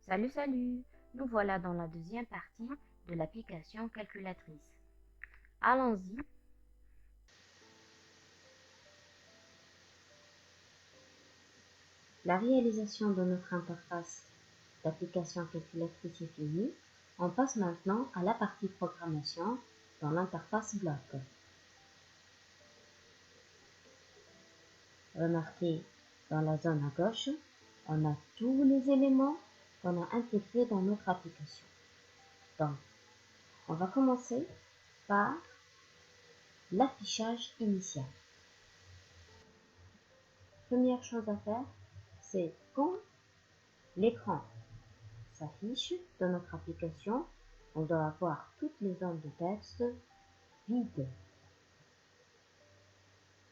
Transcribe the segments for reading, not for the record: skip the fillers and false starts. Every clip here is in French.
Salut, salut! Nous voilà dans la deuxième partie de l'application calculatrice. Allons-y. La réalisation de notre interface d'application calculatrice est finie. On passe maintenant à la partie programmation dans l'interface bloc. Remarquez, dans la zone à gauche, on a tous les éléments qu'on a intégrés dans notre application. Donc, on va commencer par l'affichage initial. Première chose à faire, c'est quand l'écran s'affiche dans notre application, on doit avoir toutes les zones de texte vides.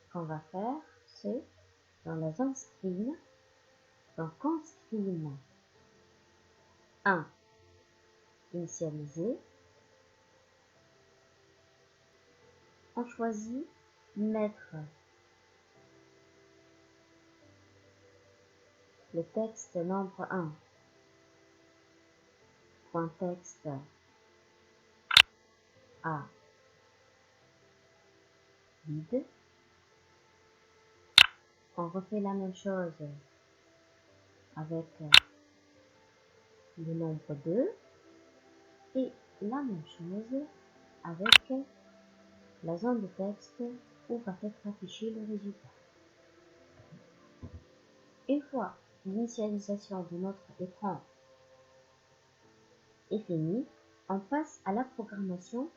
Ce qu'on va faire, c'est dans la zone screen, donc en screen 1 initialisé, on choisit mettre le texte nombre 1, point texte A vide. On refait la même chose avec le nombre 2 et la même chose avec la zone de texte où va être affiché le résultat. Une fois l'initialisation de notre écran est finie, on passe à la programmation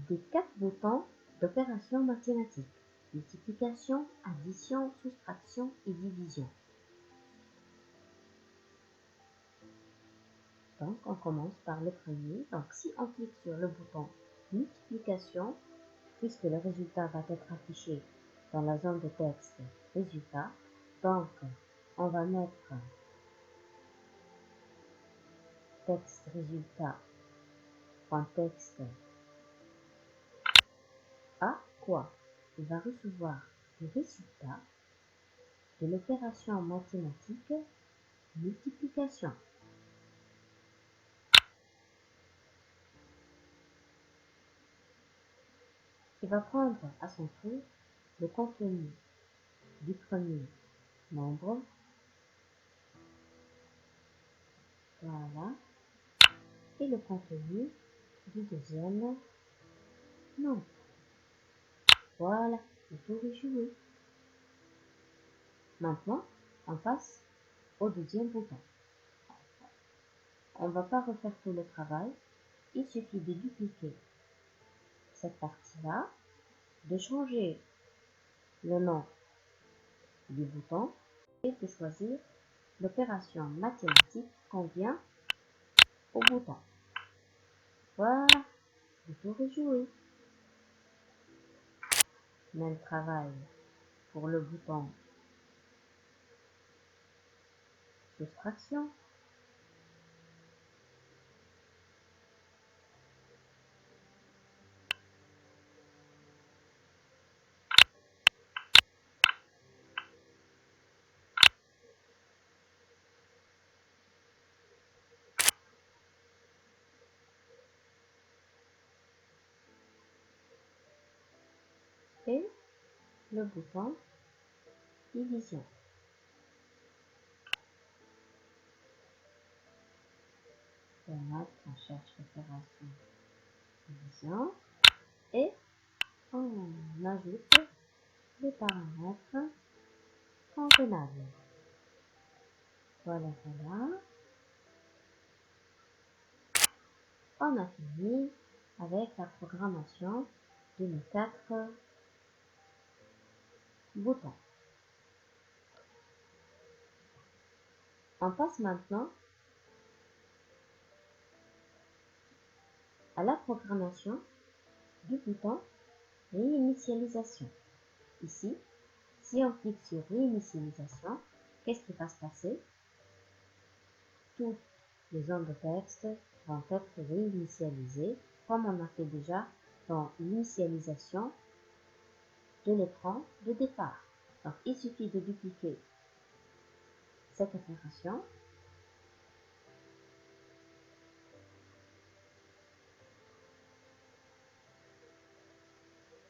des 4 boutons d'opération mathématique: multiplication, addition, soustraction et division. Donc on commence par le premier. Donc si on clique sur le bouton multiplication, puisque le résultat va être affiché dans la zone de texte résultat, donc on va mettre texte résultat, point texte A quoi? Il va recevoir le résultat de l'opération mathématique multiplication. Il va prendre à son tour le contenu du premier nombre, voilà, et le contenu du deuxième nombre. Voilà, le tour est joué. Maintenant, on passe au deuxième bouton. On ne va pas refaire tout le travail, il suffit de dupliquer cette partie-là, de changer le nom du bouton et de choisir l'opération mathématique qu'on vient au bouton. Voilà, le tour est joué. Même travail pour le bouton soustraction. Et le bouton division. On cherche l'opération division et on ajoute les paramètres convenables. Voilà, voilà. On a fini avec la programmation de nos 4 boutons. On passe maintenant à la programmation du bouton réinitialisation. Ici, si on clique sur réinitialisation, qu'est-ce qui va se passer? Toutes les zones de texte vont être réinitialisées comme on a fait déjà dans l'initialisation de l'écran de départ. Donc il suffit de dupliquer cette opération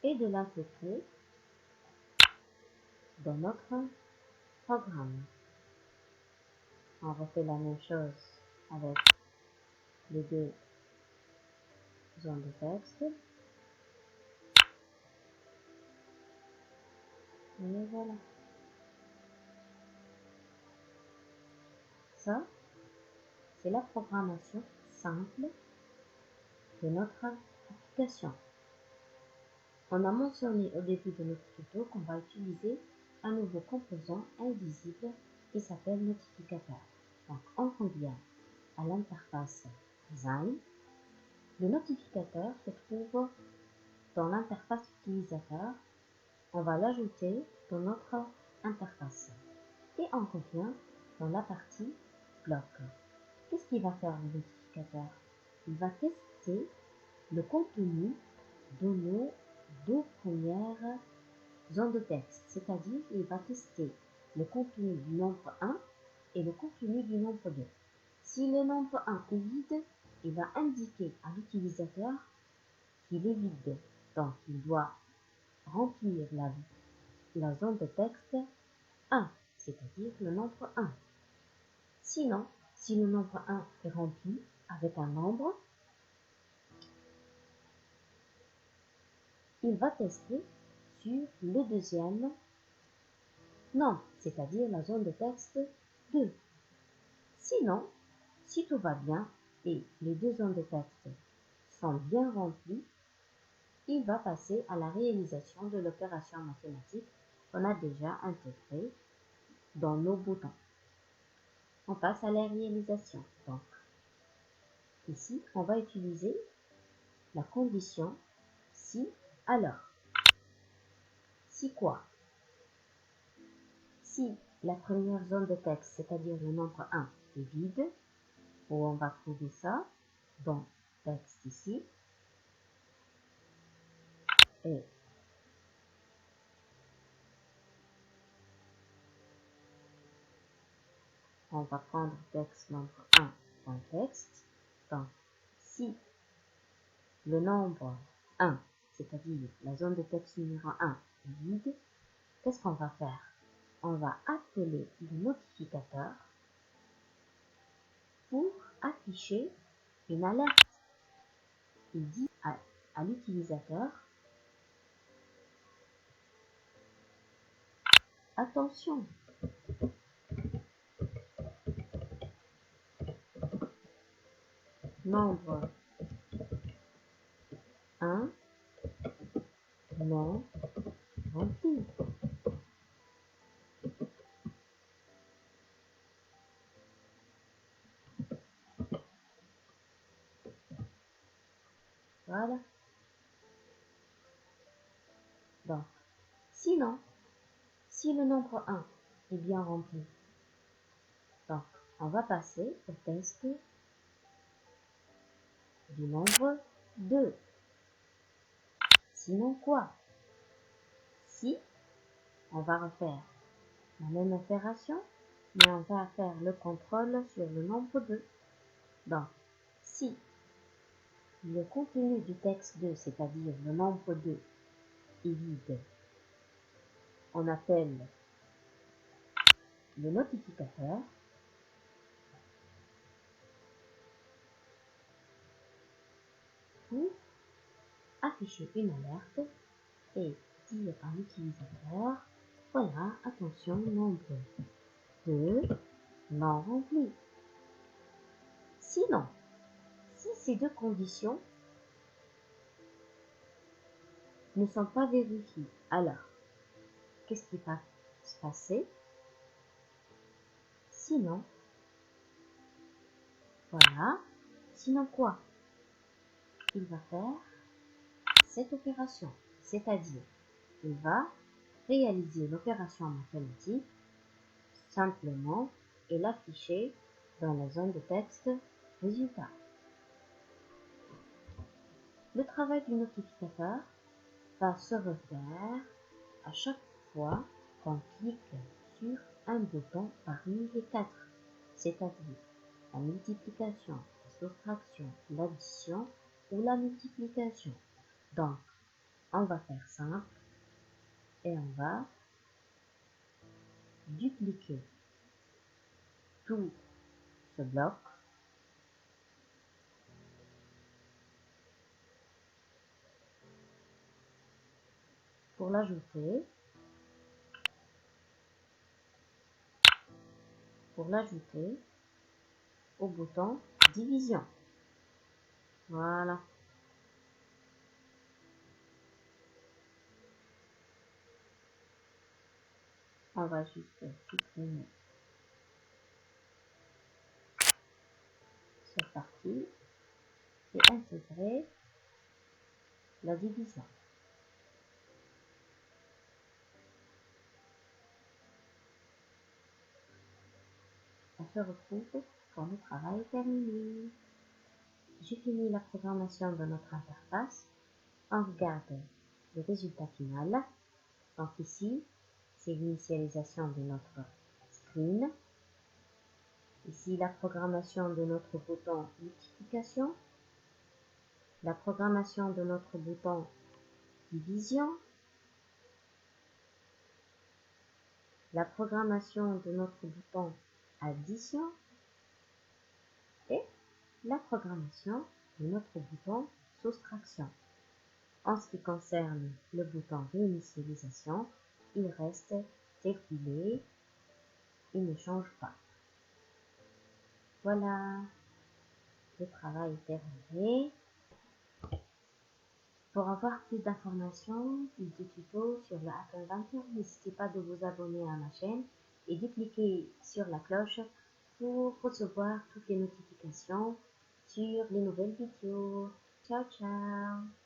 et de l'intégrer dans notre programme. On refait la même chose avec les deux zones de texte. Et voilà. Ça, c'est la programmation simple de notre application. On a mentionné au début de notre tuto qu'on va utiliser un nouveau composant invisible qui s'appelle notificateur. Donc, on revient à l'interface Design. Le notificateur se trouve dans l'interface utilisateur. On va l'ajouter dans notre interface. Et on revient dans la partie bloc. Qu'est-ce qu'il va faire le notificateur? Il va tester le contenu de nos deux premières zones de texte, c'est-à-dire il va tester le contenu du nombre 1 et le contenu du nombre 2. Si le nombre 1 est vide, il va indiquer à l'utilisateur qu'il est vide. Donc il doit remplir la zone de texte 1, c'est-à-dire le nombre 1. Sinon, si le nombre 1 est rempli avec un nombre, il va tester sur le deuxième nombre, c'est-à-dire la zone de texte 2. Sinon, si tout va bien et les deux zones de texte sont bien remplies, il va passer à la réalisation de l'opération mathématique qu'on a déjà intégrée dans nos boutons. On passe à la réalisation. Donc, ici, on va utiliser la condition si alors. Si quoi? Si la première zone de texte, c'est-à-dire le nombre 1, est vide, où on va trouver ça dans texte ici, et on va prendre texte nombre 1.texte. Donc, si le nombre 1, c'est-à-dire la zone de texte numéro 1 est vide, qu'est-ce qu'on va faire? On va appeler le notificateur pour afficher une alerte. Il dit à l'utilisateur: attention, nombre 1 non rempli. Voilà. Donc, sinon, si le nombre 1 est bien rempli, donc on va passer au test du nombre 2. Sinon quoi? Si, on va refaire la même opération, mais on va faire le contrôle sur le nombre 2. Donc, si le contenu du texte 2, c'est-à-dire le nombre 2, est vide, on appelle le notificateur pour afficher une alerte et dire à l'utilisateur: voilà, attention, nombre 2 non rempli. Sinon, si ces deux conditions ne sont pas vérifiées, alors qu'est-ce qui va se passer? Sinon, voilà, sinon quoi? Il va faire cette opération, c'est-à-dire il va réaliser l'opération mathématique simplement et l'afficher dans la zone de texte résultat. Le travail du notificateur va se refaire à chaque fois qu'on clique sur un bouton parmi les 4, c'est-à-dire la multiplication, la soustraction, l'addition ou la multiplication. Donc, On va faire simple et on va dupliquer tout ce bloc pour l'ajouter au bouton division. Voilà. On va juste supprimer cette partie et intégrer la division. On se retrouve quand le travail est terminé. J'ai fini la programmation de notre interface. On regarde le résultat final. Donc ici, c'est l'initialisation de notre screen. Ici, la programmation de notre bouton multiplication. La programmation de notre bouton division. La programmation de notre bouton addition. Et la programmation de notre bouton soustraction. En ce qui concerne le bouton réinitialisation, il reste tel qu'il est, il ne change pas. Voilà, le travail est terminé. Pour avoir plus d'informations, plus de tutos sur le Hack Inventor, n'hésitez pas de vous abonner à ma chaîne et de cliquer sur la cloche pour recevoir toutes les notifications sur les nouvelles vidéos. Ciao, ciao!